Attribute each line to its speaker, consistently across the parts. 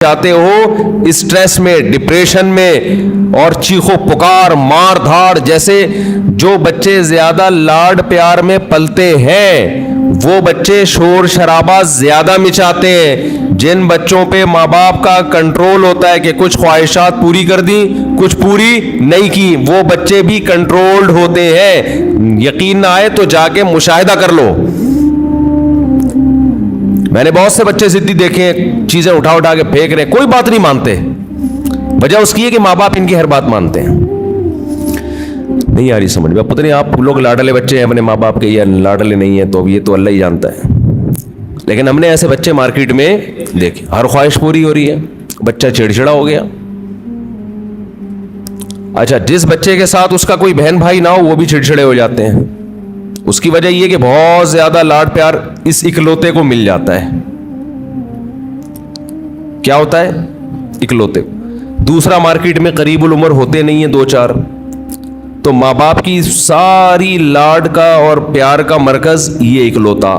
Speaker 1: जाते हो स्ट्रेस में, डिप्रेशन में और चीखो पुकार, मार धाड़। जैसे जो बच्चे ज्यादा लाड प्यार में पलते हैं वो बच्चे शोर शराबा ज्यादा मचाते हैं। जिन बच्चों पे माँ बाप का कंट्रोल होता है कि कुछ ख्वाहिशात पूरी कर दी, कुछ पूरी नहीं की, वो बच्चे भी कंट्रोल्ड होते हैं। यकीन ना आए तो जाके मुशाहिदा कर लो। मैंने बहुत से बच्चे जिद्दी देखे हैं, चीजें उठा उठा के फेंक रहे हैं, कोई बात नहीं मानते। वजह उसकी है कि माँ बाप इनकी हर बात मानते हैं। नहीं आ रही समझ में? पता नहीं आप लोग लाडले बच्चे हैं अपने माँ बाप के या लाडले नहीं है, तो अब ये तो अल्लाह ही जानता है। लेकिन हमने ऐसे बच्चे मार्केट में देखे, हर ख्वाहिश पूरी हो रही है, बच्चा चिड़चिड़ा हो गया। अच्छा, जिस बच्चे के साथ उसका कोई बहन भाई ना हो वो भी चिड़चिड़े हो जाते हैं। उसकी वजह यह कि बहुत ज्यादा लाड प्यार इस इकलौते को मिल जाता है। क्या होता है? इकलौते। दूसरा मार्केट में करीबुल उम्र होते नहीं है, 2-4, तो माँ बाप की सारी लाड का और प्यार का मरकज ये इकलौता,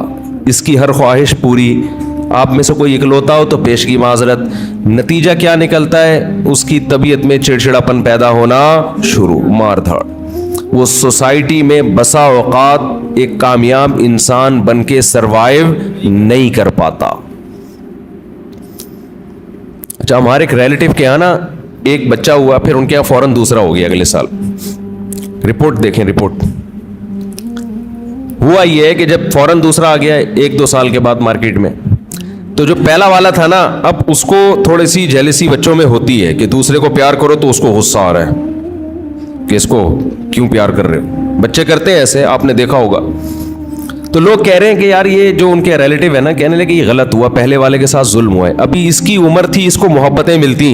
Speaker 1: इसकी हर ख्वाहिश पूरी। आप में से कोई इकलौता हो तो पेश की माजरत। नतीजा क्या निकलता है? उसकी तबीयत में चिड़चिड़ापन पैदा होना शुरू, मार धाड़। वो सोसाइटी में बसा औकात एक कामयाब इंसान बन के सरवाइव नहीं कर पाता। अच्छा, हमारे एक रिलेटिव के यहाँ ना एक बच्चा हुआ, फिर उनके यहाँ फौरन दूसरा हो गया अगले साल। रिपोर्ट देखें, रिपोर्ट। हुआ ये है कि जब फौरन दूसरा आ गया 1-2 साल के बाद मार्केट में, तो जो पहला वाला था ना, अब उसको थोड़ी सी जेलसी बच्चों में होती है कि दूसरे को प्यार करो तो उसको गुस्सा आ रहा है कि इसको क्यों प्यार कर रहे हो। बच्चे करते हैं ऐसे, आपने देखा होगा। तो लोग कह रहे हैं कि यार ये जो उनके रिलेटिव है ना, कहने लगे ये गलत हुआ, पहले वाले के साथ जुल्म हुआ है। अभी इसकी उम्र थी, इसको मोहब्बतें मिलती,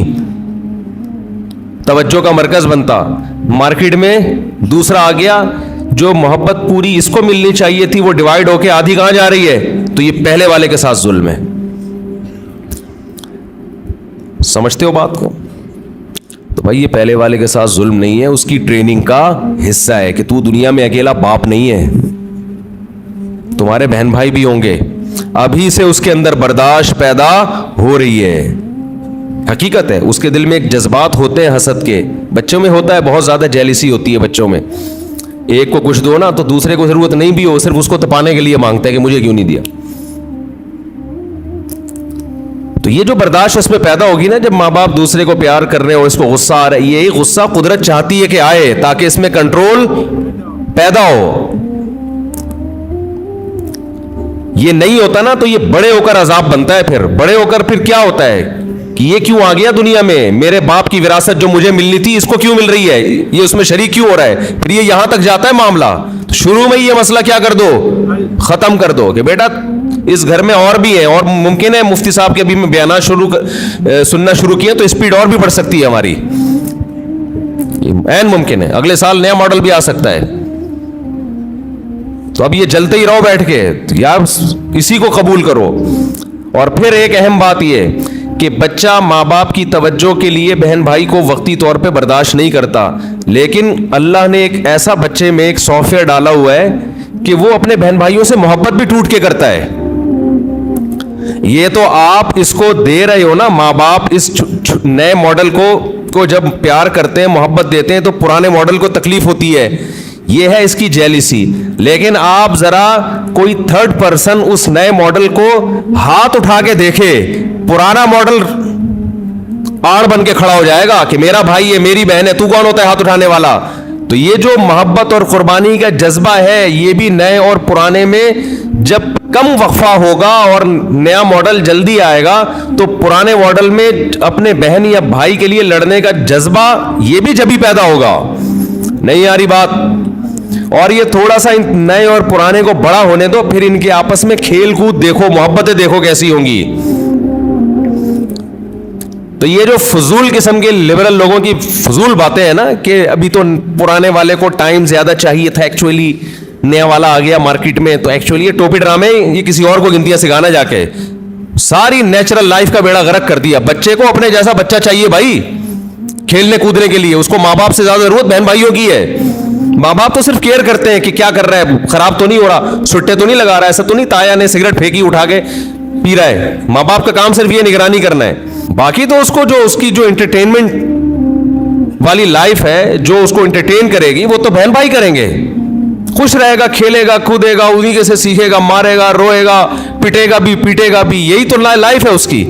Speaker 1: तवज्जो का मरकज बनता। मार्केट में दूसरा आ गया, जो मोहब्बत पूरी इसको मिलनी चाहिए थी वो डिवाइड होके आधी कहां जा रही है? तो ये पहले वाले के साथ जुल्म है। समझते हो बात को? तो भाई ये पहले वाले के साथ जुल्म नहीं है, उसकी ट्रेनिंग का हिस्सा है कि तू दुनिया में अकेला बाप नहीं है, तुम्हारे बहन भाई भी होंगे। अभी से उसके अंदर बर्दाश्त पैदा हो रही है। हकीकत है, उसके दिल में एक जज्बात होते हैं हसद के। बच्चों में होता है, बहुत ज्यादा जेलिसी होती है बच्चों में। एक को कुछ दो ना तो दूसरे को जरूरत नहीं भी हो, सिर्फ उसको तपाने के लिए मांगता है कि मुझे क्यों नहीं दिया। तो ये जो बर्दाश्त इसमें पैदा होगी ना, जब माँ बाप दूसरे को प्यार कर रहे हो, इसको गुस्सा आ रहा है, यही गुस्सा कुदरत चाहती है कि आए ताकि इसमें कंट्रोल पैदा हो। ये नहीं होता ना तो ये बड़े होकर अजाब बनता है। फिर बड़े होकर फिर क्या होता है कि ये क्यों आ गया दुनिया में, मेरे बाप की विरासत जो मुझे मिलनी थी इसको क्यों मिल रही है, ये उसमें शरीक क्यों हो रहा है। फिर ये यहां तक जाता है मामला। तो शुरू में ये मसला क्या कर दो, खत्म कर दो कि बेटा इस घर में और भी है, और मुमकिन है मुफ्ती साहब के अभी में बयान सुनना शुरू किए तो स्पीड और भी बढ़ सकती है हमारी, ऐन मुमकिन है। अगले साल नया मॉडल भी आ सकता है। तो अब ये जलते ही रहो बैठ के, तो यार इसी को कबूल करो। और फिर एक अहम बात ये कि बच्चा माँ बाप की तवज्जो के लिए बहन भाई को वक्ती तौर पे बर्दाश्त नहीं करता, लेकिन अल्लाह ने एक ऐसा बच्चे में एक सॉफ्टवेयर डाला हुआ है कि वो अपने बहन भाइयों से मोहब्बत भी टूट के करता है। ये तो आप इसको दे रहे हो ना, माँ बाप इस नए मॉडल को जब प्यार करते हैं, मोहब्बत देते हैं, तो पुराने मॉडल को तकलीफ होती है। ये है इसकी जेलिसी। लेकिन आप जरा कोई थर्ड पर्सन उस नए मॉडल को हाथ उठा के देखे, पुराना मॉडल आड़ बन के खड़ा हो जाएगा कि मेरा भाई है, मेरी बहन है, तू कौन होता है हाथ उठाने वाला। तो ये जो मोहब्बत और कुर्बानी का जज्बा है, ये भी नए और पुराने में जब कम वक्फा होगा और नया मॉडल जल्दी आएगा, तो पुराने मॉडल में अपने बहन या भाई के लिए लड़ने का जज्बा ये भी जब ही पैदा होगा। नहीं आ रही बात? और ये थोड़ा सा नए और पुराने को बड़ा होने दो, फिर इनके आपस में खेल कूद देखो, मोहब्बतें देखो कैसी होंगी। तो ये जो फजूल किस्म के लिबरल लोगों की फजूल बातें हैं ना कि अभी तो पुराने वाले को टाइम ज्यादा चाहिए था, एक्चुअली नया वाला आ गया मार्केट में, तो एक्चुअली ये टोपी ड्रामे ये किसी और को गिनतियां सिखाना जाके सारी नेचुरल लाइफ का बेड़ा गर्क कर दिया। बच्चे को अपने जैसा बच्चा चाहिए भाई, खेलने कूदने के लिए। उसको माँ बाप से ज्यादा जरूरत बहन भाइयों की है। माँ बाप तो सिर्फ केयर करते हैं कि क्या कर रहा है, खराब तो नहीं हो रहा, सुट्टे तो नहीं लगा रहा है, ऐसा तो नहीं ताया ने सिगरेट फेंकी उठा के पी रहा है। माँ बाप का काम सिर्फ ये निगरानी करना है। باقی تو اس کو جو اس کی جو انٹرٹینمنٹ والی لائف ہے, جو اس کو انٹرٹین کرے گی, وہ تو بہن بھائی کریں گے. خوش رہے گا, کھیلے گا, کودے گا, انہی کے سے سیکھے گا, مارے گا, روئے گا, پٹے گا بھی, پیٹے گا بھی, یہی تو لائف ہے اس کی.